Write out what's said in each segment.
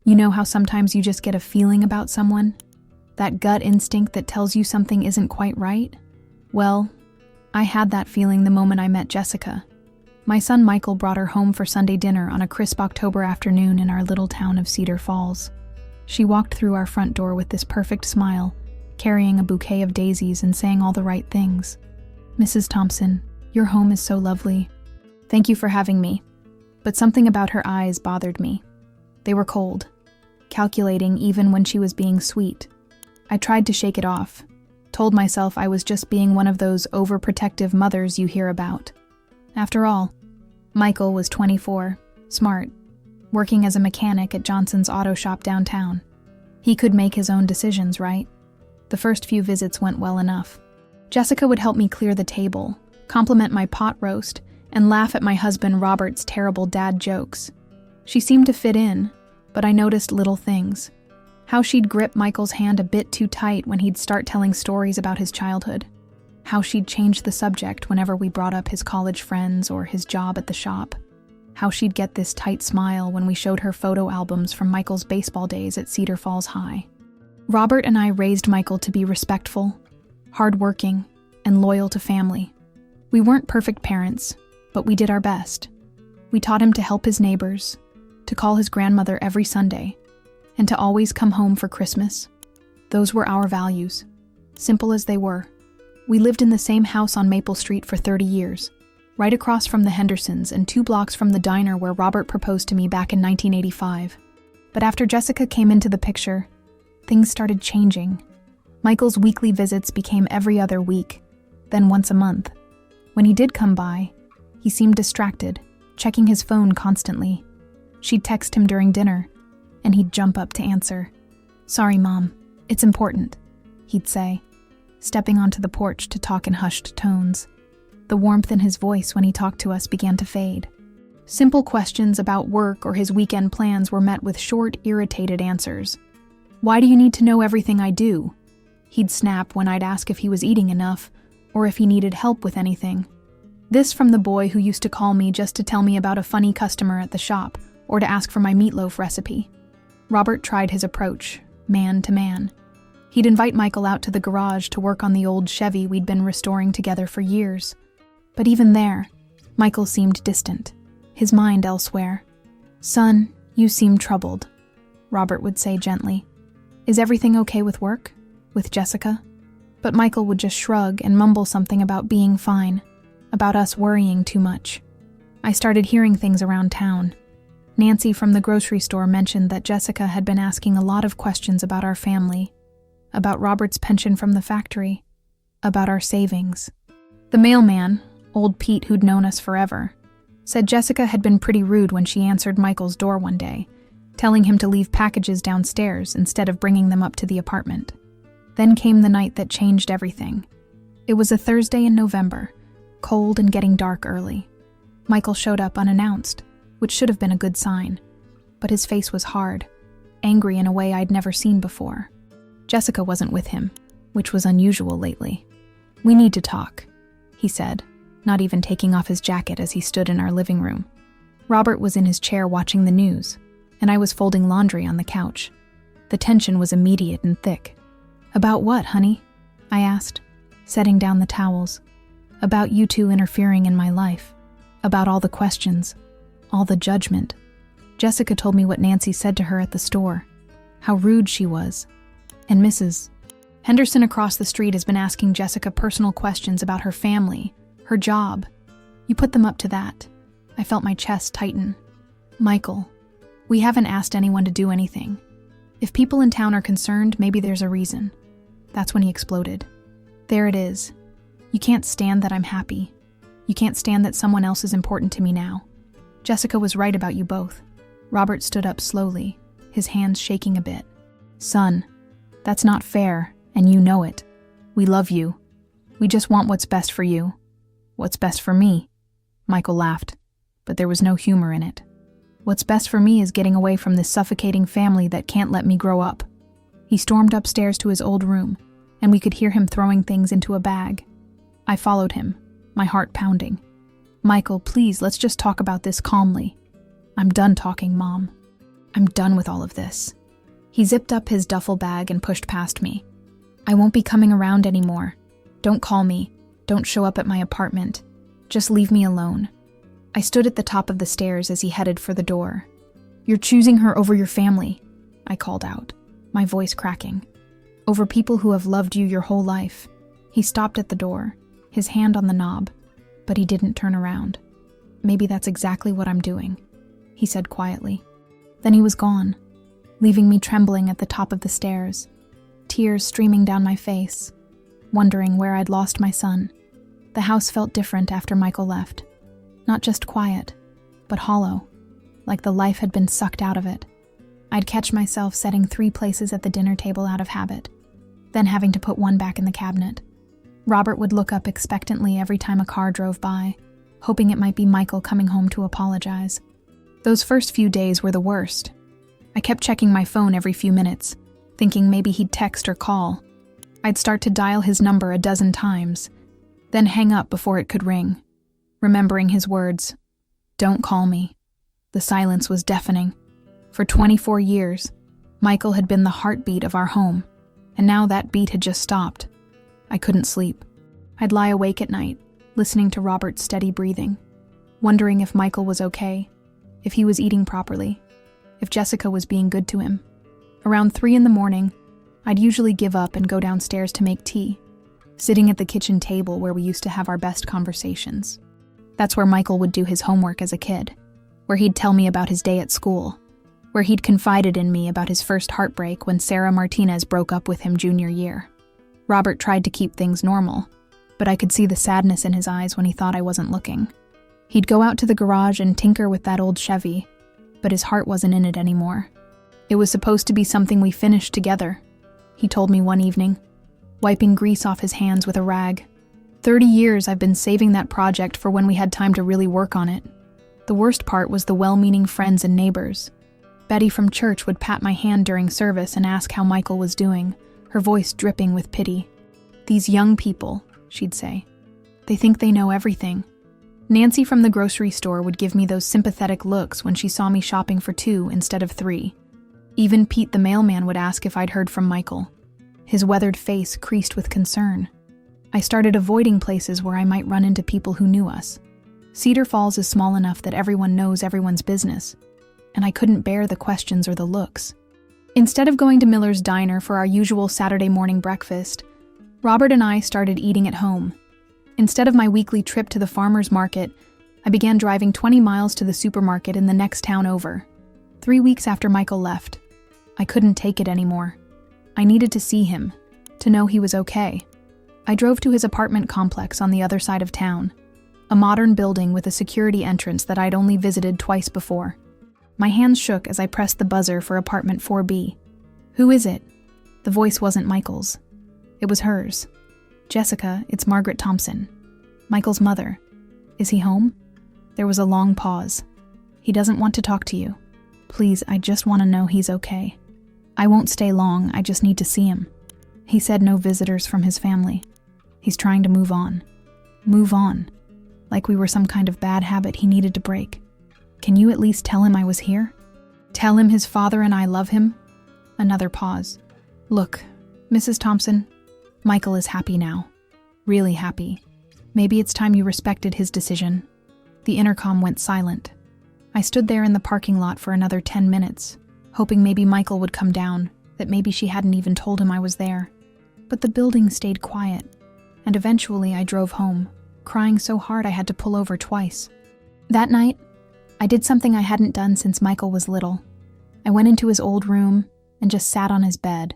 You know how sometimes you just get a feeling about someone? That gut instinct that tells you something isn't quite right? Well, I had that feeling the moment I met Jessica. My son Michael brought her home for Sunday dinner on a crisp October afternoon in our little town of Cedar Falls. She walked through our front door with this perfect smile, carrying a bouquet of daisies and saying all the right things. "Mrs. Thompson, your home is so lovely. Thank you for having me." But something about her eyes bothered me. They were cold, calculating even when she was being sweet. I tried to shake it off, told myself I was just being one of those overprotective mothers you hear about. After all, Michael was 24, smart, working as a mechanic at Johnson's auto shop downtown. He could make his own decisions, right? The first few visits went well enough. Jessica would help me clear the table, compliment my pot roast, and laugh at my husband Robert's terrible dad jokes. She seemed to fit in, but I noticed little things. How she'd grip Michael's hand a bit too tight when he'd start telling stories about his childhood. How she'd change the subject whenever we brought up his college friends or his job at the shop. How she'd get this tight smile when we showed her photo albums from Michael's baseball days at Cedar Falls High. Robert and I raised Michael to be respectful, hardworking, and loyal to family. We weren't perfect parents, but we did our best. We taught him to help his neighbors, to call his grandmother every Sunday, and to always come home for Christmas. Those were our values, simple as they were. We lived in the same house on Maple Street for 30 years, right across from the Hendersons and 2 blocks from the diner where Robert proposed to me back in 1985. But after Jessica came into the picture, things started changing. Michael's weekly visits became every other week, then once a month. When he did come by, he seemed distracted, checking his phone constantly. She'd text him during dinner, and he'd jump up to answer. "Sorry, Mom, it's important," he'd say, stepping onto the porch to talk in hushed tones. The warmth in his voice when he talked to us began to fade. Simple questions about work or his weekend plans were met with short, irritated answers. "Why do you need to know everything I do?" He'd snap when I'd ask if he was eating enough, or if he needed help with anything. This from the boy who used to call me just to tell me about a funny customer at the shop, or to ask for my meatloaf recipe. Robert tried his approach, man to man. He'd invite Michael out to the garage to work on the old Chevy we'd been restoring together for years. But even there, Michael seemed distant, his mind elsewhere. "Son, you seem troubled," Robert would say gently. "Is everything okay with work? With Jessica?" But Michael would just shrug and mumble something about being fine, about us worrying too much. I started hearing things around town. Nancy from the grocery store mentioned that Jessica had been asking a lot of questions about our family, about Robert's pension from the factory, about our savings. The mailman, old Pete who'd known us forever, said Jessica had been pretty rude when she answered Michael's door one day, telling him to leave packages downstairs instead of bringing them up to the apartment. Then came the night that changed everything. It was a Thursday in November, cold and getting dark early. Michael showed up unannounced, which should have been a good sign, but his face was hard, angry in a way I'd never seen before. Jessica wasn't with him, which was unusual lately. "We need to talk," he said, not even taking off his jacket as he stood in our living room. Robert was in his chair watching the news, and I was folding laundry on the couch. The tension was immediate and thick. "About what, honey?" I asked, setting down the towels. "About you two interfering in my life. About all the questions. All the judgment. Jessica told me what Nancy said to her at the store. How rude she was. And Mrs. Henderson across the street has been asking Jessica personal questions about her family, her job. You put them up to that." I felt my chest tighten. "Michael, we haven't asked anyone to do anything. If people in town are concerned, maybe there's a reason." That's when he exploded. "There it is. You can't stand that I'm happy. You can't stand that someone else is important to me now. Jessica was right about you both." Robert stood up slowly, his hands shaking a bit. "Son, that's not fair, and you know it. We love you. We just want what's best for you." "What's best for me?" Michael laughed, but there was no humor in it. "What's best for me is getting away from this suffocating family that can't let me grow up." He stormed upstairs to his old room, and we could hear him throwing things into a bag. I followed him, my heart pounding. "Michael, please, let's just talk about this calmly." "I'm done talking, Mom." I'm done with all of this. He zipped up his duffel bag and pushed past me. I won't be coming around anymore. Don't call me. Don't show up at my apartment. Just leave me alone. I stood at the top of the stairs as he headed for the door. You're choosing her over your family, I called out, my voice cracking. Over people who have loved you your whole life. He stopped at the door, his hand on the knob, but he didn't turn around. Maybe that's exactly what I'm doing, he said quietly. Then he was gone, leaving me trembling at the top of the stairs, tears streaming down my face, wondering where I'd lost my son. The house felt different after Michael left. Not just quiet, but hollow, like the life had been sucked out of it. I'd catch myself setting 3 places at the dinner table out of habit, then having to put 1 back in the cabinet. Robert would look up expectantly every time a car drove by, hoping it might be Michael coming home to apologize. Those first few days were the worst. I kept checking my phone every few minutes, thinking maybe he'd text or call. I'd start to dial his number a dozen times, then hang up before it could ring, remembering his words, "Don't call me." The silence was deafening. For 24 years, Michael had been the heartbeat of our home, and now that beat had just stopped. I couldn't sleep. I'd lie awake at night, listening to Robert's steady breathing, wondering if Michael was okay, if he was eating properly, if Jessica was being good to him. Around 3 in the morning, I'd usually give up and go downstairs to make tea, sitting at the kitchen table where we used to have our best conversations. That's where Michael would do his homework as a kid, where he'd tell me about his day at school, where he'd confided in me about his first heartbreak when Sarah Martinez broke up with him junior year. Robert tried to keep things normal, but I could see the sadness in his eyes when he thought I wasn't looking. He'd go out to the garage and tinker with that old Chevy, but his heart wasn't in it anymore. It was supposed to be something we finished together, he told me one evening, wiping grease off his hands with a rag. 30 years I've been saving that project for when we had time to really work on it. The worst part was the well-meaning friends and neighbors. Betty from church would pat my hand during service and ask how Michael was doing, her voice dripping with pity. "These young people," she'd say. "They think they know everything." Nancy from the grocery store would give me those sympathetic looks when she saw me shopping for 2 instead of 3. Even Pete the mailman would ask if I'd heard from Michael. His weathered face creased with concern. I started avoiding places where I might run into people who knew us. Cedar Falls is small enough that everyone knows everyone's business, and I couldn't bear the questions or the looks. Instead of going to Miller's Diner for our usual Saturday morning breakfast, Robert and I started eating at home. Instead of my weekly trip to the farmer's market, I began driving 20 miles to the supermarket in the next town over. 3 weeks after Michael left, I couldn't take it anymore. I needed to see him, to know he was okay. I drove to his apartment complex on the other side of town, a modern building with a security entrance that I'd only visited twice before. My hands shook as I pressed the buzzer for apartment 4B. "Who is it?" The voice wasn't Michael's. It was hers. "Jessica, it's Margaret Thompson. Michael's mother. Is he home?" There was a long pause. "He doesn't want to talk to you. Please, I just want to know he's okay. I won't stay long, I just need to see him. He said no visitors from his family. He's trying to move on." Move on. Like we were some kind of bad habit he needed to break. "Can you at least tell him I was here? Tell him his father and I love him?" Another pause. "Look, Mrs. Thompson, Michael is happy now. Really happy. Maybe it's time you respected his decision." The intercom went silent. I stood there in the parking lot for another 10 minutes, hoping maybe Michael would come down, that maybe she hadn't even told him I was there. But the building stayed quiet, and eventually I drove home, crying so hard I had to pull over twice. That night, I did something I hadn't done since Michael was little. I went into his old room and just sat on his bed,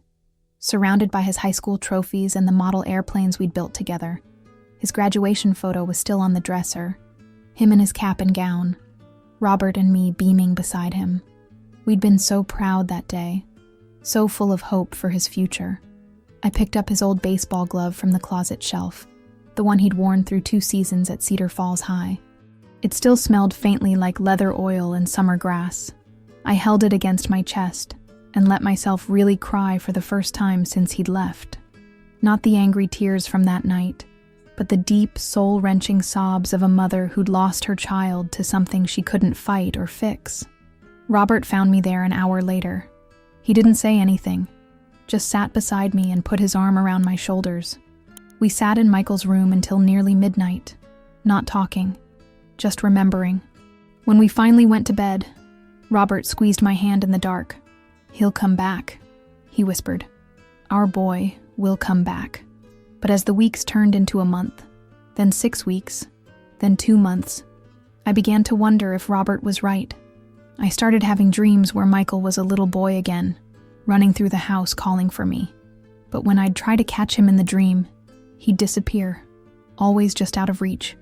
surrounded by his high school trophies and the model airplanes we'd built together. His graduation photo was still on the dresser, him in his cap and gown, Robert and me beaming beside him. We'd been so proud that day, so full of hope for his future. I picked up his old baseball glove from the closet shelf, the one he'd worn through 2 seasons at Cedar Falls High. It still smelled faintly like leather oil and summer grass. I held it against my chest and let myself really cry for the first time since he'd left. Not the angry tears from that night, but the deep, soul-wrenching sobs of a mother who'd lost her child to something she couldn't fight or fix. Robert found me there an hour later. He didn't say anything, just sat beside me and put his arm around my shoulders. We sat in Michael's room until nearly midnight, not talking, just remembering. When we finally went to bed, Robert squeezed my hand in the dark. "He'll come back," he whispered. "Our boy will come back." But as the weeks turned into a month, then 6 weeks, then 2 months, I began to wonder if Robert was right. I started having dreams where Michael was a little boy again, running through the house calling for me. But when I'd try to catch him in the dream, he'd disappear, always just out of reach.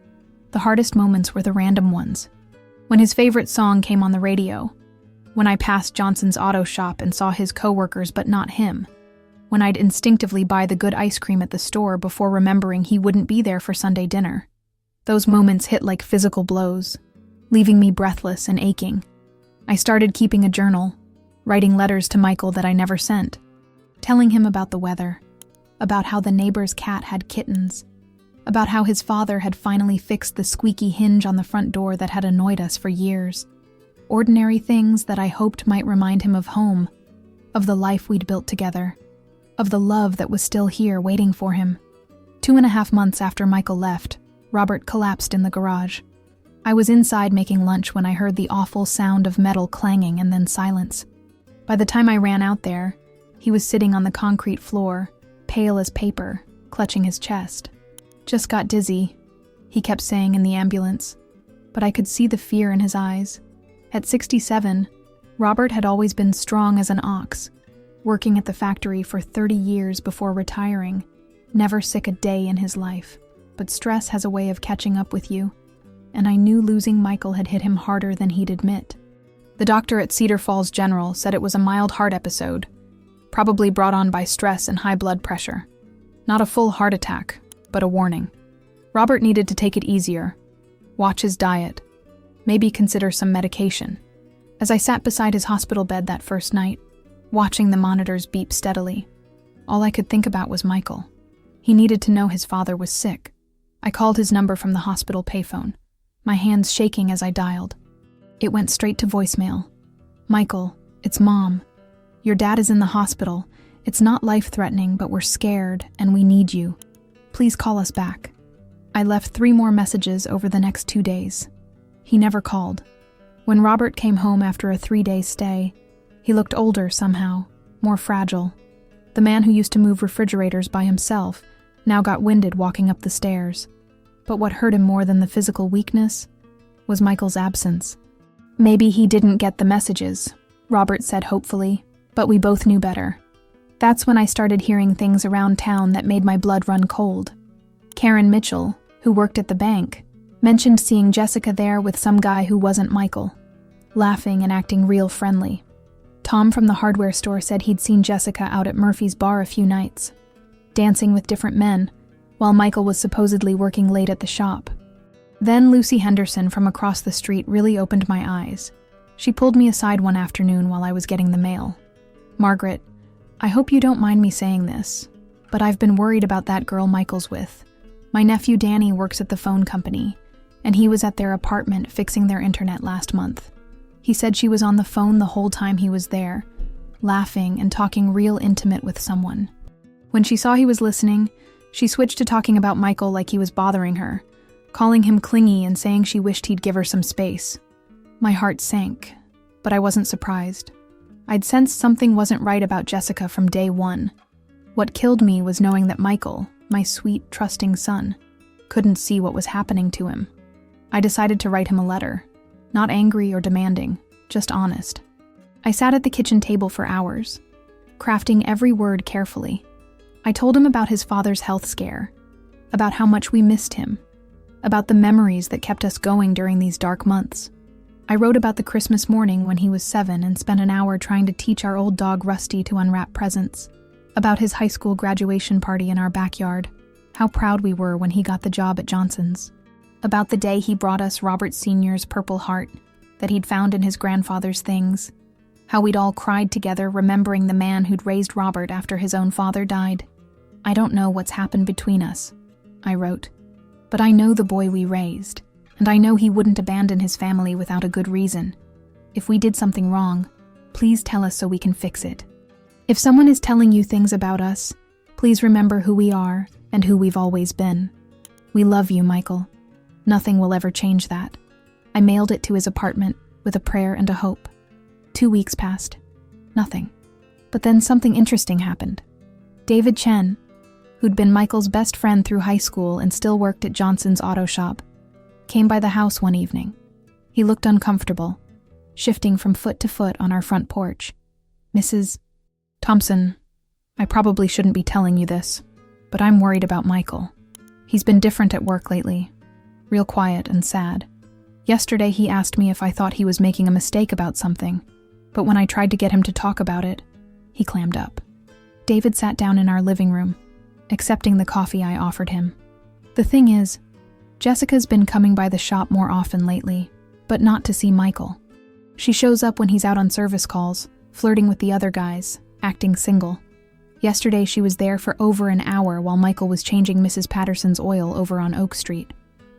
The hardest moments were the random ones. When his favorite song came on the radio, when I passed Johnson's auto shop and saw his coworkers but not him, when I'd instinctively buy the good ice cream at the store before remembering he wouldn't be there for Sunday dinner. Those moments hit like physical blows, leaving me breathless and aching. I started keeping a journal, writing letters to Michael that I never sent, telling him about the weather, about how the neighbor's cat had kittens, about how his father had finally fixed the squeaky hinge on the front door that had annoyed us for years. Ordinary things that I hoped might remind him of home, of the life we'd built together, of the love that was still here waiting for him. 2.5 months after Michael left, Robert collapsed in the garage. I was inside making lunch when I heard the awful sound of metal clanging and then silence. By the time I ran out there, he was sitting on the concrete floor, pale as paper, clutching his chest. "Just got dizzy," he kept saying in the ambulance, but I could see the fear in his eyes. At 67, Robert had always been strong as an ox, working at the factory for 30 years before retiring, never sick a day in his life. But stress has a way of catching up with you, and I knew losing Michael had hit him harder than he'd admit. The doctor at Cedar Falls General said it was a mild heart episode, probably brought on by stress and high blood pressure. Not a full heart attack, but a warning. Robert needed to take it easier, watch his diet, maybe consider some medication. As I sat beside his hospital bed that first night, watching the monitors beep steadily, all I could think about was Michael. He needed to know his father was sick. I called his number from the hospital payphone, my hands shaking as I dialed. It went straight to voicemail. "Michael, it's Mom. Your dad is in the hospital. It's not life-threatening, but we're scared and we need you. Please call us back." I left 3 more messages over the next 2 days. He never called. When Robert came home after a 3-day stay, he looked older somehow, more fragile. The man who used to move refrigerators by himself now got winded walking up the stairs. But what hurt him more than the physical weakness was Michael's absence. "Maybe he didn't get the messages," Robert said hopefully, but we both knew better. That's when I started hearing things around town that made my blood run cold. Karen Mitchell, who worked at the bank, mentioned seeing Jessica there with some guy who wasn't Michael, laughing and acting real friendly. Tom from the hardware store said he'd seen Jessica out at Murphy's bar a few nights, dancing with different men, while Michael was supposedly working late at the shop. Then Lucy Henderson from across the street really opened my eyes. She pulled me aside one afternoon while I was getting the mail. "Margaret, I hope you don't mind me saying this, but I've been worried about that girl Michael's with. My nephew Danny works at the phone company, and he was at their apartment fixing their internet last month. He said she was on the phone the whole time he was there, laughing and talking real intimate with someone. When she saw he was listening, she switched to talking about Michael like he was bothering her, calling him clingy and saying she wished he'd give her some space. My heart sank, but I wasn't surprised. I'd sensed something wasn't right about Jessica from day one. What killed me was knowing that Michael, my sweet, trusting son, couldn't see what was happening to him. I decided to write him a letter, not angry or demanding, just honest. I sat at the kitchen table for hours, crafting every word carefully. I told him about his father's health scare, about how much we missed him, about the memories that kept us going during these dark months. I wrote about the Christmas morning when he was 7 and spent an hour trying to teach our old dog Rusty to unwrap presents, about his high school graduation party in our backyard, how proud we were when he got the job at Johnson's, about the day he brought us Robert Sr.'s Purple Heart that he'd found in his grandfather's things, how we'd all cried together remembering the man who'd raised Robert after his own father died. "I don't know what's happened between us," I wrote, "but I know the boy we raised, and I know he wouldn't abandon his family without a good reason. If we did something wrong, please tell us so we can fix it. If someone is telling you things about us, please remember who we are and who we've always been. We love you, Michael. Nothing will ever change that. I mailed it to his apartment with a prayer and a hope. 2 weeks passed. Nothing. But then something interesting happened. David Chen, who'd been Michael's best friend through high school and still worked at Johnson's auto shop, came by the house one evening. He looked uncomfortable, shifting from foot to foot on our front porch. Mrs. Thompson, I probably shouldn't be telling you this, but I'm worried about Michael. He's been different at work lately, real quiet and sad. Yesterday he asked me if I thought he was making a mistake about something, but when I tried to get him to talk about it, he clammed up. David sat down in our living room, accepting the coffee I offered him. The thing is, Jessica's been coming by the shop more often lately, but not to see Michael. She shows up when he's out on service calls, flirting with the other guys, acting single. Yesterday she was there for over an hour while Michael was changing Mrs. Patterson's oil over on Oak Street.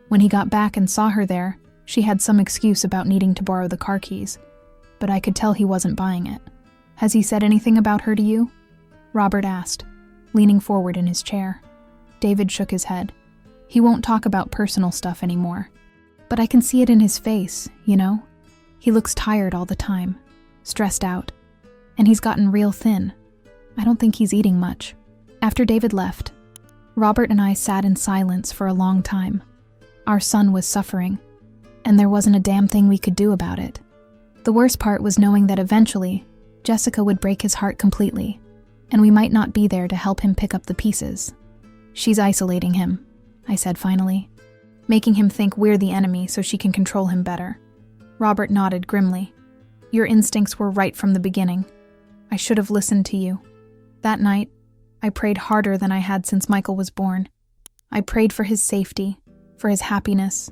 When he got back and saw her there, she had some excuse about needing to borrow the car keys, but I could tell he wasn't buying it. Has he said anything about her to you? Robert asked, leaning forward in his chair. David shook his head. He won't talk about personal stuff anymore. But I can see it in his face, you know? He looks tired all the time, stressed out, and he's gotten real thin. I don't think he's eating much. After David left, Robert and I sat in silence for a long time. Our son was suffering, and there wasn't a damn thing we could do about it. The worst part was knowing that eventually, Jessica would break his heart completely, and we might not be there to help him pick up the pieces. She's isolating him, I said finally, making him think we're the enemy so she can control him better. Robert nodded grimly. Your instincts were right from the beginning. I should have listened to you. That night, I prayed harder than I had since Michael was born. I prayed for his safety, for his happiness,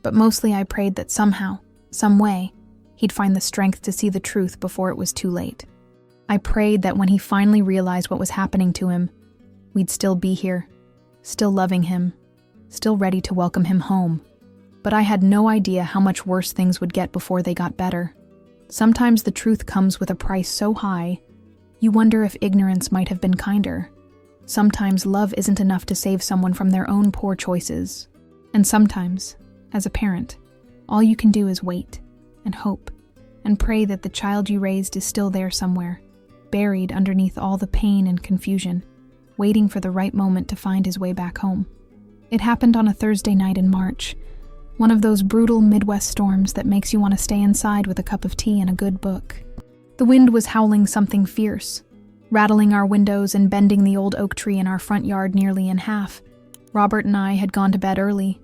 but mostly I prayed that somehow, some way, he'd find the strength to see the truth before it was too late. I prayed that when he finally realized what was happening to him, we'd still be here, still loving him, still ready to welcome him home. But I had no idea how much worse things would get before they got better. Sometimes the truth comes with a price so high, you wonder if ignorance might have been kinder. Sometimes love isn't enough to save someone from their own poor choices. And sometimes, as a parent, all you can do is wait and hope and pray that the child you raised is still there somewhere, buried underneath all the pain and confusion, waiting for the right moment to find his way back home. It happened on a Thursday night in March, one of those brutal Midwest storms that makes you want to stay inside with a cup of tea and a good book. The wind was howling something fierce, rattling our windows and bending the old oak tree in our front yard nearly in half. Robert and I had gone to bed early,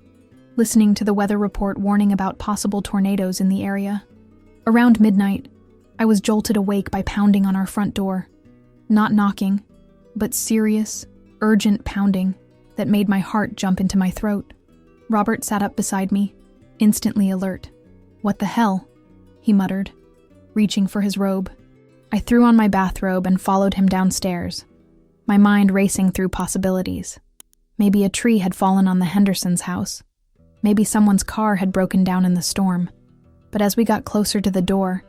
listening to the weather report warning about possible tornadoes in the area. Around midnight, I was jolted awake by pounding on our front door. Not knocking, but serious, urgent pounding that made my heart jump into my throat. Robert sat up beside me, instantly alert. What the hell? He muttered, reaching for his robe. I threw on my bathrobe and followed him downstairs, my mind racing through possibilities. Maybe a tree had fallen on the Hendersons' house. Maybe someone's car had broken down in the storm. But as we got closer to the door,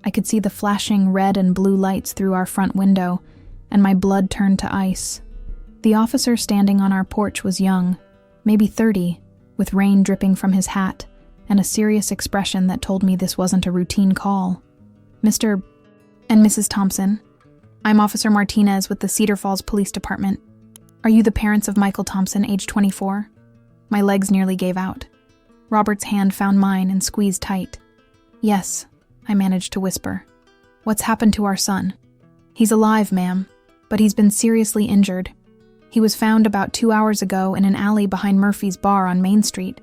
I could see the flashing red and blue lights through our front window, and my blood turned to ice. The officer standing on our porch was young, maybe 30, with rain dripping from his hat, and a serious expression that told me this wasn't a routine call. Mr. and Mrs. Thompson, I'm Officer Martinez with the Cedar Falls Police Department. Are you the parents of Michael Thompson, age 24? My legs nearly gave out. Robert's hand found mine and squeezed tight. Yes, I managed to whisper. What's happened to our son? He's alive, ma'am, but he's been seriously injured. He was found about 2 hours ago in an alley behind Murphy's Bar on Main Street.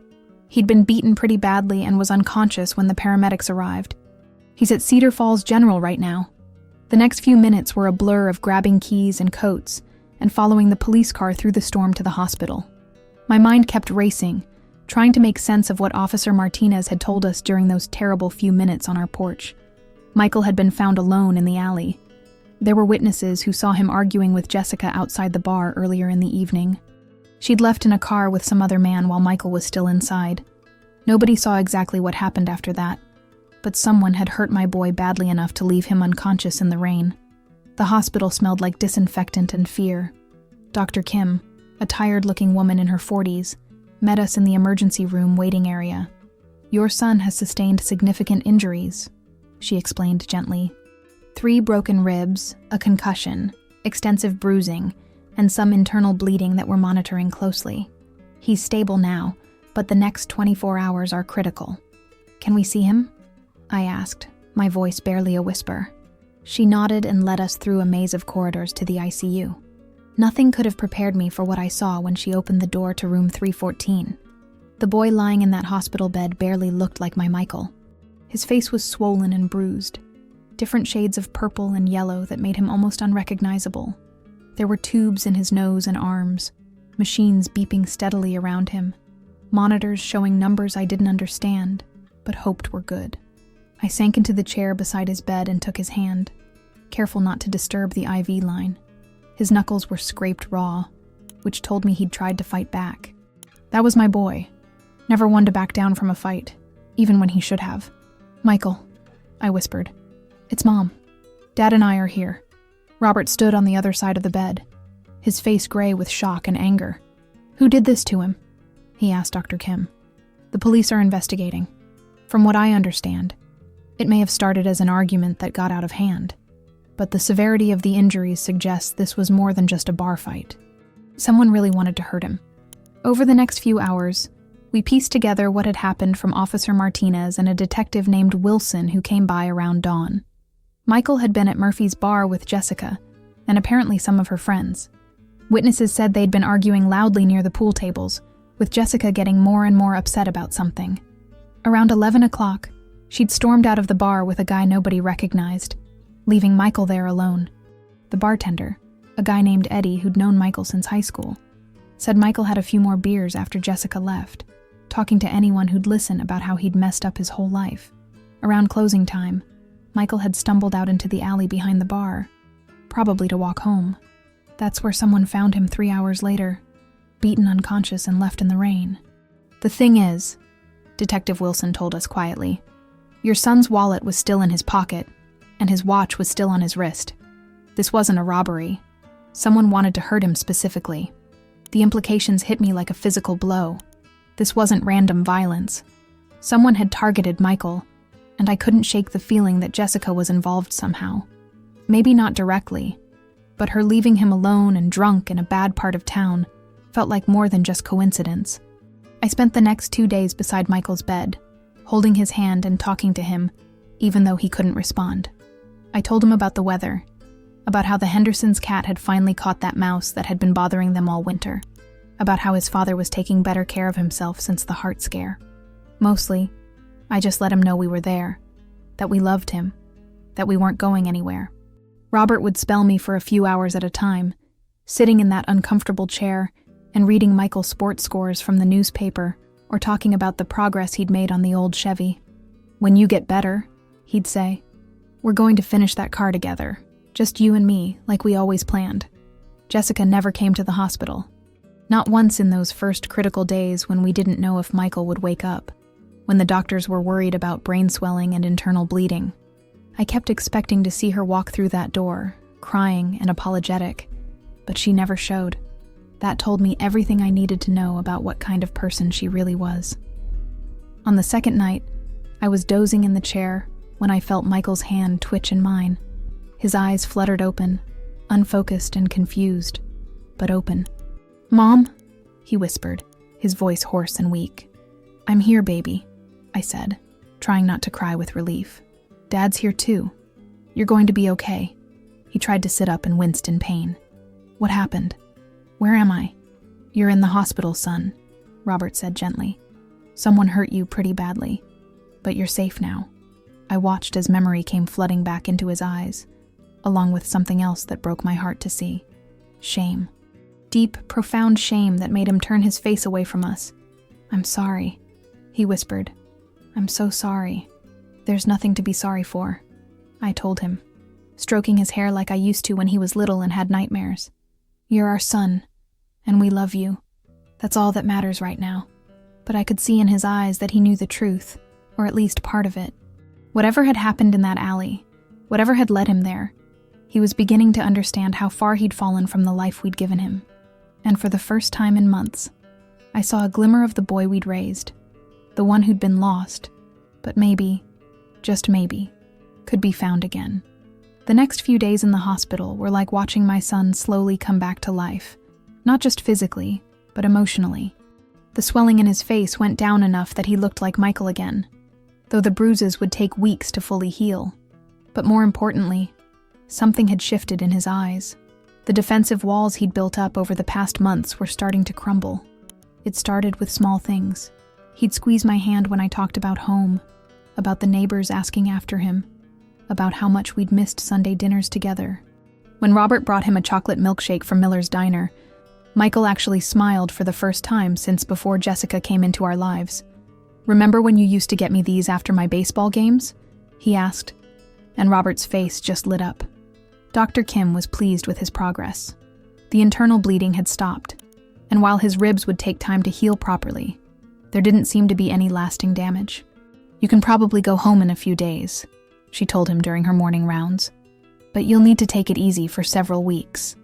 He'd been beaten pretty badly and was unconscious when the paramedics arrived. He's at Cedar Falls General right now. The next few minutes were a blur of grabbing keys and coats and following the police car through the storm to the hospital. My mind kept racing, trying to make sense of what Officer Martinez had told us during those terrible few minutes on our porch. Michael had been found alone in the alley. There were witnesses who saw him arguing with Jessica outside the bar earlier in the evening. She'd left in a car with some other man while Michael was still inside. Nobody saw exactly what happened after that, but someone had hurt my boy badly enough to leave him unconscious in the rain. The hospital smelled like disinfectant and fear. Dr. Kim, a tired-looking woman in her 40s, met us in the emergency room waiting area. "Your son has sustained significant injuries," she explained gently. 3 broken ribs, a concussion, extensive bruising, and some internal bleeding that we're monitoring closely. He's stable now, but the next 24 hours are critical. "Can we see him?" I asked, my voice barely a whisper. She nodded and led us through a maze of corridors to the ICU. Nothing could have prepared me for what I saw when she opened the door to room 314. The boy lying in that hospital bed barely looked like my Michael. His face was swollen and bruised, different shades of purple and yellow that made him almost unrecognizable. There were tubes in his nose and arms, machines beeping steadily around him, monitors showing numbers I didn't understand, but hoped were good. I sank into the chair beside his bed and took his hand, careful not to disturb the IV line. His knuckles were scraped raw, which told me he'd tried to fight back. That was my boy, never one to back down from a fight, even when he should have. "Michael," I whispered. "It's Mom. Dad and I are here." Robert stood on the other side of the bed, his face gray with shock and anger. "Who did this to him?" he asked Dr. Kim. "The police are investigating. From what I understand, it may have started as an argument that got out of hand, but the severity of the injuries suggests this was more than just a bar fight. Someone really wanted to hurt him." Over the next few hours, we pieced together what had happened from Officer Martinez and a detective named Wilson who came by around dawn. Michael had been at Murphy's bar with Jessica, and apparently some of her friends. Witnesses said they'd been arguing loudly near the pool tables, with Jessica getting more and more upset about something. Around 11 o'clock, she'd stormed out of the bar with a guy nobody recognized, leaving Michael there alone. The bartender, a guy named Eddie who'd known Michael since high school, said Michael had a few more beers after Jessica left, talking to anyone who'd listen about how he'd messed up his whole life. Around closing time, Michael had stumbled out into the alley behind the bar, probably to walk home. That's where someone found him 3 hours later, beaten unconscious and left in the rain. "The thing is," Detective Wilson told us quietly, "your son's wallet was still in his pocket, and his watch was still on his wrist. This wasn't a robbery. Someone wanted to hurt him specifically. The implications hit me like a physical blow. This wasn't random violence. Someone had targeted Michael, and I couldn't shake the feeling that Jessica was involved somehow. Maybe not directly, but her leaving him alone and drunk in a bad part of town felt like more than just coincidence." I spent the next 2 days beside Michael's bed, holding his hand and talking to him, even though he couldn't respond. I told him about the weather, about how the Hendersons' cat had finally caught that mouse that had been bothering them all winter, about how his father was taking better care of himself since the heart scare. Mostly, I just let him know we were there, that we loved him, that we weren't going anywhere. Robert would spell me for a few hours at a time, sitting in that uncomfortable chair and reading Michael's sports scores from the newspaper or talking about the progress he'd made on the old Chevy. "When you get better," he'd say, "we're going to finish that car together, just you and me, like we always planned." Jessica never came to the hospital. Not once in those first critical days when we didn't know if Michael would wake up, when the doctors were worried about brain swelling and internal bleeding. I kept expecting to see her walk through that door, crying and apologetic, but she never showed. That told me everything I needed to know about what kind of person she really was. On the second night, I was dozing in the chair when I felt Michael's hand twitch in mine. His eyes fluttered open, unfocused and confused, but open. "Mom?" he whispered, his voice hoarse and weak. "I'm here, baby," I said, trying not to cry with relief. "Dad's here too. You're going to be okay." He tried to sit up and winced in pain. "What happened? Where am I?" "You're in the hospital, son," Robert said gently. "Someone hurt you pretty badly, but you're safe now." I watched as memory came flooding back into his eyes, along with something else that broke my heart to see. Shame. Deep, profound shame that made him turn his face away from us. "I'm sorry," he whispered. "I'm so sorry." "There's nothing to be sorry for," I told him, stroking his hair like I used to when he was little and had nightmares. "You're our son, and we love you. That's all that matters right now." But I could see in his eyes that he knew the truth, or at least part of it. Whatever had happened in that alley, whatever had led him there, he was beginning to understand how far he'd fallen from the life we'd given him. And for the first time in months, I saw a glimmer of the boy we'd raised, the one who'd been lost, but maybe, just maybe, could be found again. The next few days in the hospital were like watching my son slowly come back to life, not just physically, but emotionally. The swelling in his face went down enough that he looked like Michael again, though the bruises would take weeks to fully heal. But more importantly, something had shifted in his eyes. The defensive walls he'd built up over the past months were starting to crumble. It started with small things. He'd squeeze my hand when I talked about home, about the neighbors asking after him, about how much we'd missed Sunday dinners together. When Robert brought him a chocolate milkshake from Miller's Diner, Michael actually smiled for the first time since before Jessica came into our lives. "Remember when you used to get me these after my baseball games?" he asked, and Robert's face just lit up. Dr. Kim was pleased with his progress. The internal bleeding had stopped, and while his ribs would take time to heal properly, there didn't seem to be any lasting damage. "You can probably go home in a few days," she told him during her morning rounds, "but you'll need to take it easy for several weeks."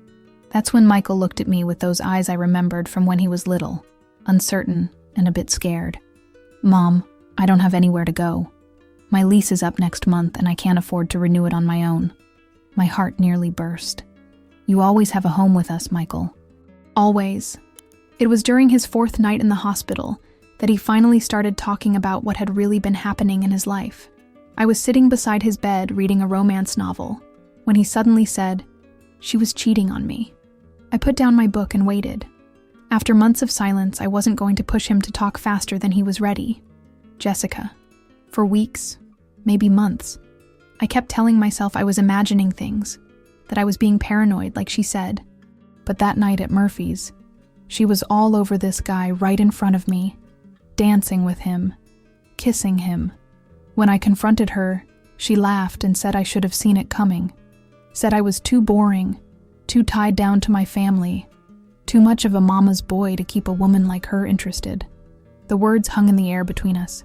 That's when Michael looked at me with those eyes I remembered from when he was little, uncertain and a bit scared. "Mom, I don't have anywhere to go. My lease is up next month and I can't afford to renew it on my own." My heart nearly burst. "You always have a home with us, Michael." Always. It was during his 4th night in the hospital that he finally started talking about what had really been happening in his life. I was sitting beside his bed reading a romance novel when he suddenly said, "She was cheating on me." I put down my book and waited. After months of silence, I wasn't going to push him to talk faster than he was ready. Jessica. For weeks, maybe months, I kept telling myself I was imagining things, that I was being paranoid, like she said. But that night at Murphy's, she was all over this guy right in front of me, dancing with him, kissing him. When I confronted her, she laughed and said I should have seen it coming, said I was too boring, too tied down to my family, too much of a mama's boy to keep a woman like her interested. The words hung in the air between us.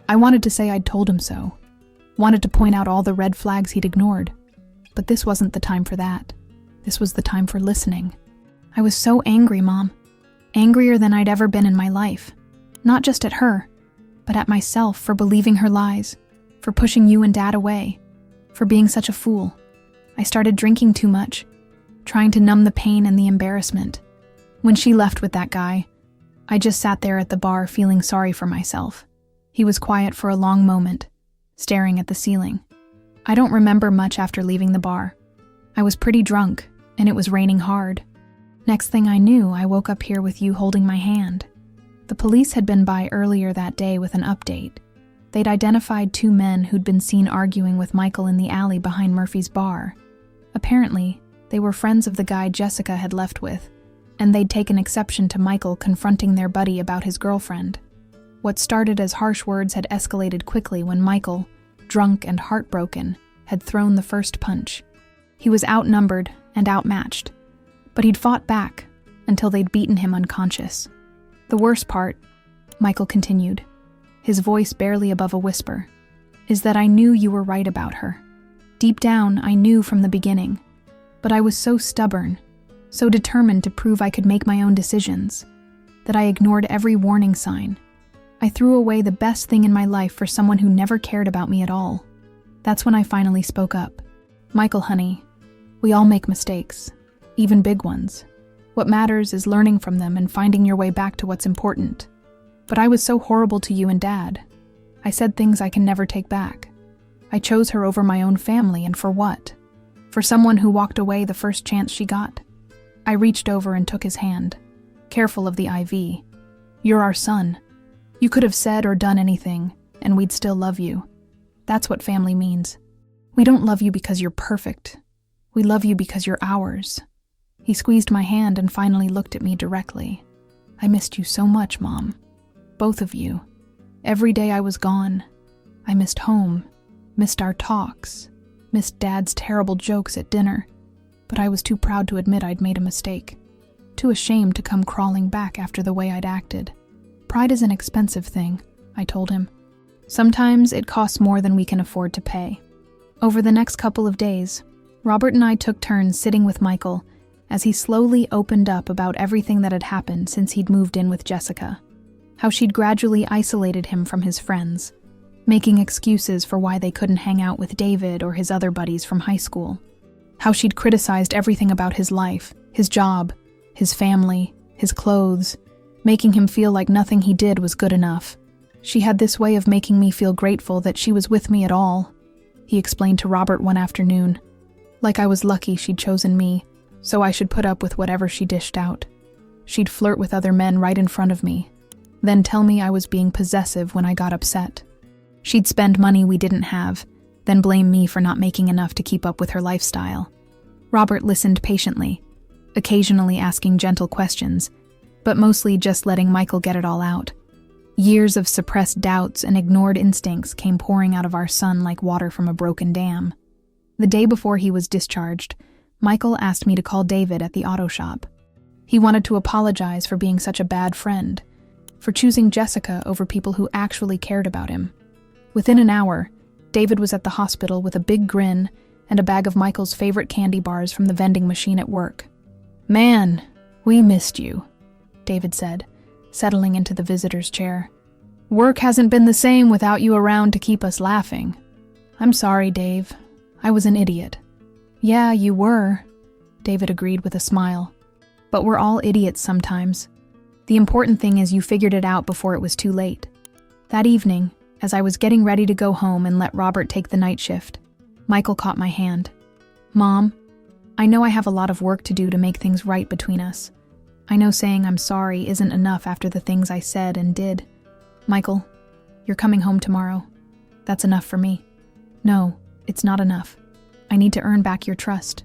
I wanted to say I'd told him so, wanted to point out all the red flags he'd ignored, but this wasn't the time for that. This was the time for listening. I was so angry, Mom. Angrier than I'd ever been in my life. Not just at her, but at myself for believing her lies, for pushing you and Dad away, for being such a fool. I started drinking too much, trying to numb the pain and the embarrassment. When she left with that guy, I just sat there at the bar feeling sorry for myself. He was quiet for a long moment, staring at the ceiling. I don't remember much after leaving the bar. I was pretty drunk, and it was raining hard. Next thing I knew, I woke up here with you holding my hand. The police had been by earlier that day with an update. They'd identified 2 men who'd been seen arguing with Michael in the alley behind Murphy's bar. Apparently, they were friends of the guy Jessica had left with, and they'd taken exception to Michael confronting their buddy about his girlfriend. What started as harsh words had escalated quickly when Michael, drunk and heartbroken, had thrown the first punch. He was outnumbered and outmatched, but he'd fought back until they'd beaten him unconscious. "The worst part," Michael continued, his voice barely above a whisper, "is that I knew you were right about her. Deep down, I knew from the beginning. But I was so stubborn, so determined to prove I could make my own decisions, that I ignored every warning sign. I threw away the best thing in my life for someone who never cared about me at all. That's when I finally spoke up. Michael, honey, we all make mistakes, even big ones. What matters is learning from them and finding your way back to what's important. But I was so horrible to you and Dad. I said things I can never take back. I chose her over my own family, and for what? For someone who walked away the first chance she got." I reached over and took his hand, careful of the IV. "You're our son. You could have said or done anything, and we'd still love you. That's what family means. We don't love you because you're perfect. We love you because you're ours." He squeezed my hand and finally looked at me directly. "I missed you so much, Mom. Both of you. Every day I was gone. I missed home, missed our talks, missed Dad's terrible jokes at dinner, but I was too proud to admit I'd made a mistake, too ashamed to come crawling back after the way I'd acted. Pride is an expensive thing," I told him. Sometimes it costs more than we can afford to pay. Over the next couple of days, Robert and I took turns sitting with Michael as he slowly opened up about everything that had happened since he'd moved in with Jessica. How she'd gradually isolated him from his friends, making excuses for why they couldn't hang out with David or his other buddies from high school. How she'd criticized everything about his life, his job, his family, his clothes, making him feel like nothing he did was good enough. She had this way of making me feel grateful that she was with me at all, he explained to Robert one afternoon. Like I was lucky she'd chosen me, so I should put up with whatever she dished out. She'd flirt with other men right in front of me, then tell me I was being possessive when I got upset. She'd spend money we didn't have, then blame me for not making enough to keep up with her lifestyle. Robert listened patiently, occasionally asking gentle questions, but mostly just letting Michael get it all out. Years of suppressed doubts and ignored instincts came pouring out of our son like water from a broken dam. The day before he was discharged, Michael asked me to call David at the auto shop. He wanted to apologize for being such a bad friend, for choosing Jessica over people who actually cared about him. Within an hour, David was at the hospital with a big grin and a bag of Michael's favorite candy bars from the vending machine at work. "Man, we missed you," David said, settling into the visitor's chair. "Work hasn't been the same without you around to keep us laughing." "I'm sorry, Dave. I was an idiot." "Yeah, you were," David agreed with a smile. "But we're all idiots sometimes. The important thing is you figured it out before it was too late." That evening, as I was getting ready to go home and let Robert take the night shift, Michael caught my hand. "Mom, I know I have a lot of work to do to make things right between us. I know saying I'm sorry isn't enough after the things I said and did. Michael, you're coming home tomorrow. That's enough for me." "No, it's not enough. I need to earn back your trust,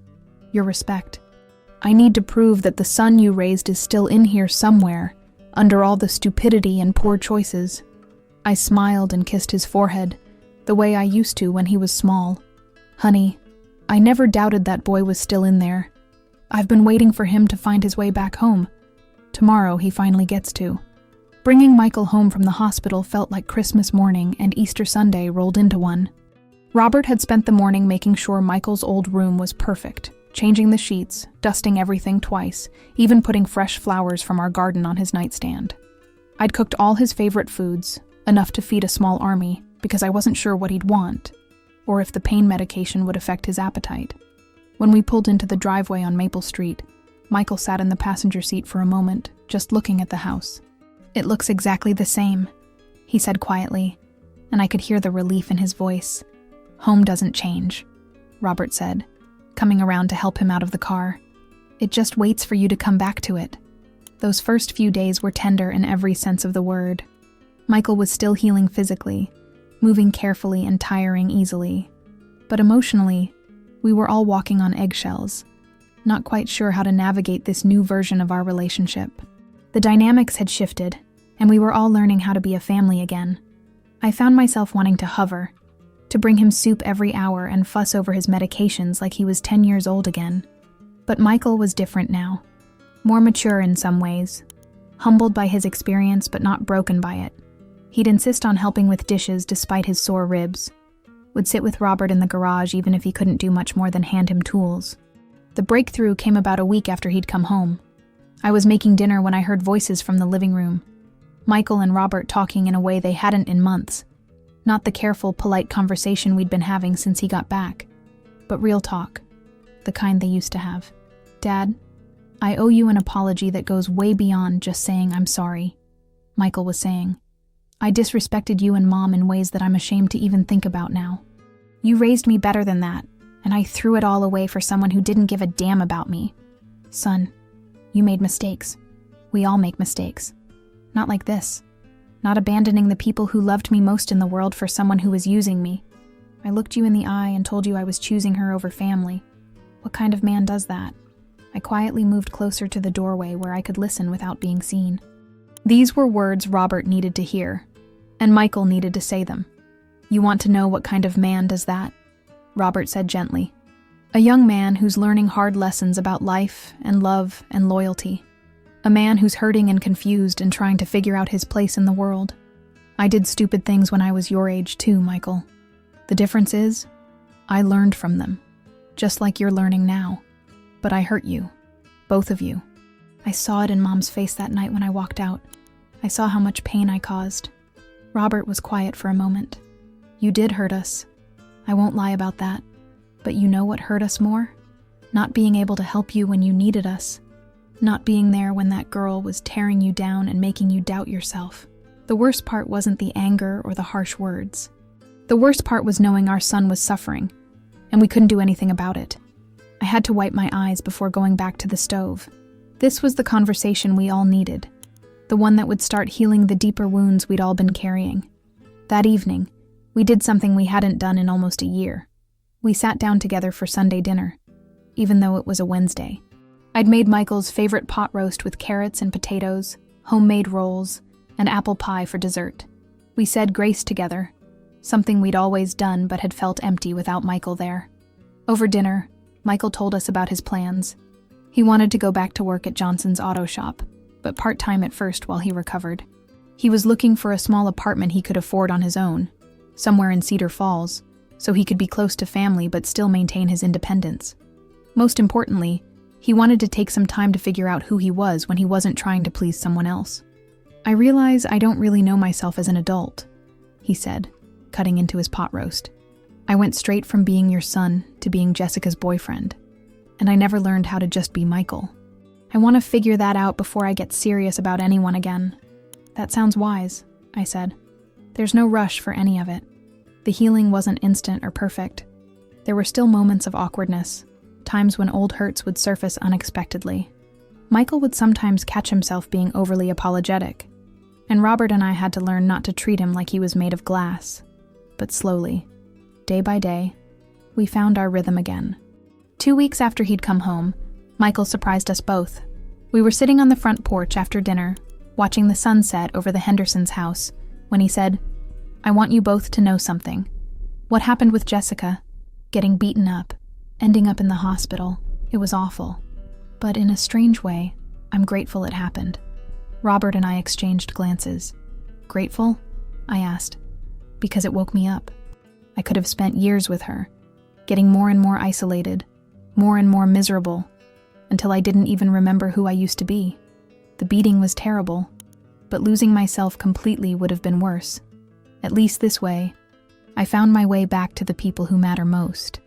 your respect. I need to prove that the son you raised is still in here somewhere, under all the stupidity and poor choices." I smiled and kissed his forehead, the way I used to when he was small. "Honey, I never doubted that boy was still in there. I've been waiting for him to find his way back home. Tomorrow he finally gets to." Bringing Michael home from the hospital felt like Christmas morning and Easter Sunday rolled into one. Robert had spent the morning making sure Michael's old room was perfect, changing the sheets, dusting everything twice, even putting fresh flowers from our garden on his nightstand. I'd cooked all his favorite foods, enough to feed a small army, because I wasn't sure what he'd want, or if the pain medication would affect his appetite. When we pulled into the driveway on Maple Street, Michael sat in the passenger seat for a moment, just looking at the house. "It looks exactly the same," he said quietly, and I could hear the relief in his voice. "Home doesn't change," Robert said, coming around to help him out of the car. "It just waits for you to come back to it." Those first few days were tender in every sense of the word. Michael was still healing physically, moving carefully and tiring easily. But emotionally, we were all walking on eggshells, not quite sure how to navigate this new version of our relationship. The dynamics had shifted, and we were all learning how to be a family again. I found myself wanting to hover, to bring him soup every hour and fuss over his medications like he was 10 years old again. But Michael was different now, more mature in some ways, humbled by his experience but not broken by it. He'd insist on helping with dishes despite his sore ribs, would sit with Robert in the garage even if he couldn't do much more than hand him tools. The breakthrough came about a week after he'd come home. I was making dinner when I heard voices from the living room. Michael and Robert talking in a way they hadn't in months. Not the careful, polite conversation we'd been having since he got back, but real talk, the kind they used to have. "Dad, I owe you an apology that goes way beyond just saying I'm sorry," Michael was saying. "I disrespected you and Mom in ways that I'm ashamed to even think about now. You raised me better than that, and I threw it all away for someone who didn't give a damn about me. Son, you made mistakes. We all make mistakes. Not like this. Not abandoning the people who loved me most in the world for someone who was using me. I looked you in the eye and told you I was choosing her over family. What kind of man does that?" I quietly moved closer to the doorway where I could listen without being seen. These were words Robert needed to hear, and Michael needed to say them. "You want to know what kind of man does that?" Robert said gently. "A young man who's learning hard lessons about life and love and loyalty. A man who's hurting and confused and trying to figure out his place in the world. I did stupid things when I was your age too, Michael. The difference is, I learned from them, just like you're learning now. But I hurt you, both of you. I saw it in Mom's face that night when I walked out. I saw how much pain I caused. Robert was quiet for a moment. You did hurt us. I won't lie about that. But you know what hurt us more? Not being able to help you when you needed us. Not being there when that girl was tearing you down and making you doubt yourself. The worst part wasn't the anger or the harsh words. The worst part was knowing our son was suffering, and we couldn't do anything about it. I had to wipe my eyes before going back to the stove. This was the conversation we all needed, the one that would start healing the deeper wounds we'd all been carrying. That evening, we did something we hadn't done in almost a year. We sat down together for Sunday dinner, even though it was a Wednesday. I'd made Michael's favorite pot roast with carrots and potatoes, homemade rolls, and apple pie for dessert. We said grace together, something we'd always done but had felt empty without Michael there. Over dinner, Michael told us about his plans. He wanted to go back to work at Johnson's auto shop, but part-time at first while he recovered. He was looking for a small apartment he could afford on his own, somewhere in Cedar Falls, so he could be close to family but still maintain his independence. Most importantly, he wanted to take some time to figure out who he was when he wasn't trying to please someone else. I realize I don't really know myself as an adult, he said, cutting into his pot roast. I went straight from being your son to being Jessica's boyfriend, and I never learned how to just be Michael. I want to figure that out before I get serious about anyone again. That sounds wise, I said. There's no rush for any of it. The healing wasn't instant or perfect. There were still moments of awkwardness, times when old hurts would surface unexpectedly. Michael would sometimes catch himself being overly apologetic, and Robert and I had to learn not to treat him like he was made of glass. But slowly, day by day, we found our rhythm again. 2 weeks after he'd come home, Michael surprised us both. We were sitting on the front porch after dinner, watching the sunset over the Hendersons' house, when he said, I want you both to know something. What happened with Jessica, getting beaten up, ending up in the hospital, it was awful. But in a strange way, I'm grateful it happened. Robert and I exchanged glances. Grateful? I asked. Because it woke me up. I could have spent years with her, getting more and more isolated, more and more miserable, until I didn't even remember who I used to be. The beating was terrible, but losing myself completely would have been worse. At least this way, I found my way back to the people who matter most.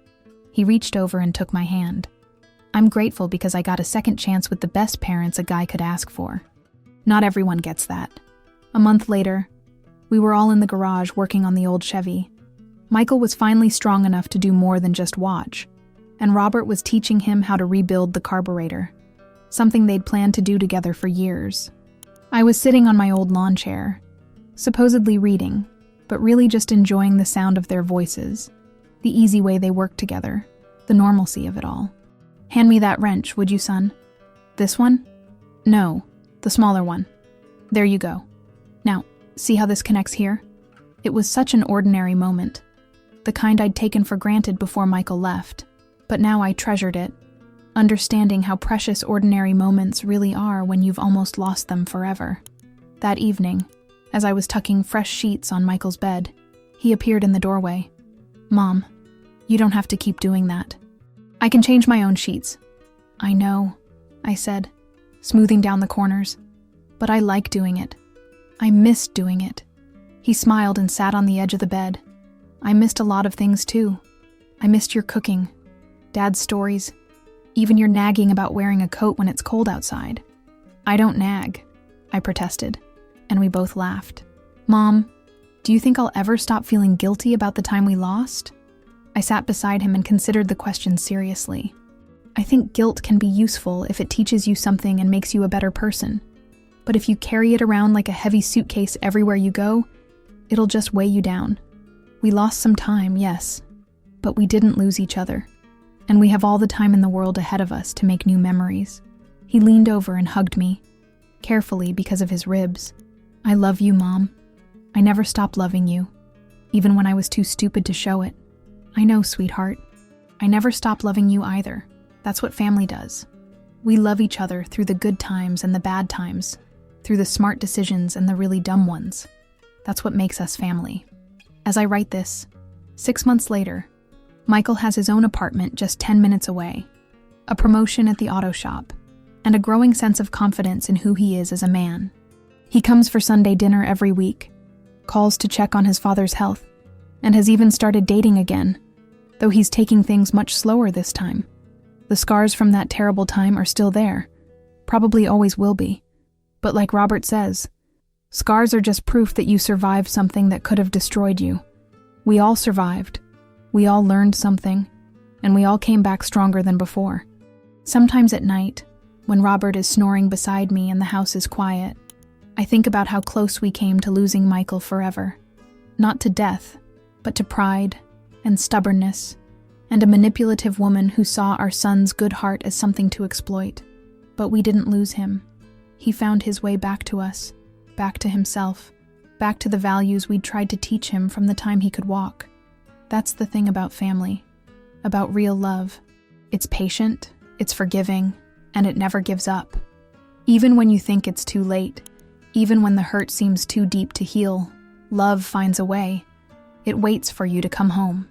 He reached over and took my hand. I'm grateful because I got a second chance with the best parents a guy could ask for. Not everyone gets that. A month later, we were all in the garage working on the old Chevy. Michael was finally strong enough to do more than just watch, and Robert was teaching him how to rebuild the carburetor, something they'd planned to do together for years. I was sitting on my old lawn chair, supposedly reading, but really just enjoying the sound of their voices, the easy way they worked together, the normalcy of it all. Hand me that wrench, would you, son? This one? No, the smaller one. There you go. Now, see how this connects here? It was such an ordinary moment, the kind I'd taken for granted before Michael left, but now I treasured it, understanding how precious ordinary moments really are when you've almost lost them forever. That evening, as I was tucking fresh sheets on Michael's bed, he appeared in the doorway. Mom, you don't have to keep doing that. I can change my own sheets. I know, I said, smoothing down the corners, but I like doing it. I miss doing it. He smiled and sat on the edge of the bed. I missed a lot of things too. I missed your cooking, Dad's stories, even your nagging about wearing a coat when it's cold outside. I don't nag, I protested, and we both laughed. Mom, do you think I'll ever stop feeling guilty about the time we lost? I sat beside him and considered the question seriously. I think guilt can be useful if it teaches you something and makes you a better person. But if you carry it around like a heavy suitcase everywhere you go, it'll just weigh you down. We lost some time, yes, but we didn't lose each other. And we have all the time in the world ahead of us to make new memories. He leaned over and hugged me, carefully because of his ribs. I love you, Mom. I never stopped loving you, even when I was too stupid to show it. I know, sweetheart. I never stopped loving you either. That's what family does. We love each other through the good times and the bad times, through the smart decisions and the really dumb ones. That's what makes us family. As I write this, 6 months later, Michael has his own apartment just 10 minutes away, a promotion at the auto shop, and a growing sense of confidence in who he is as a man. He comes for Sunday dinner every week, calls to check on his father's health, and has even started dating again, though he's taking things much slower this time. The scars from that terrible time are still there, probably always will be. But like Robert says, scars are just proof that you survived something that could have destroyed you. We all survived. We all learned something, and we all came back stronger than before. Sometimes at night, when Robert is snoring beside me and the house is quiet, I think about how close we came to losing Michael forever. Not to death, but to pride and stubbornness, and a manipulative woman who saw our son's good heart as something to exploit. But we didn't lose him. He found his way back to us, back to himself, back to the values we'd tried to teach him from the time he could walk. That's the thing about family, about real love. It's patient, it's forgiving, and it never gives up. Even when you think it's too late, even when the hurt seems too deep to heal, love finds a way. It waits for you to come home.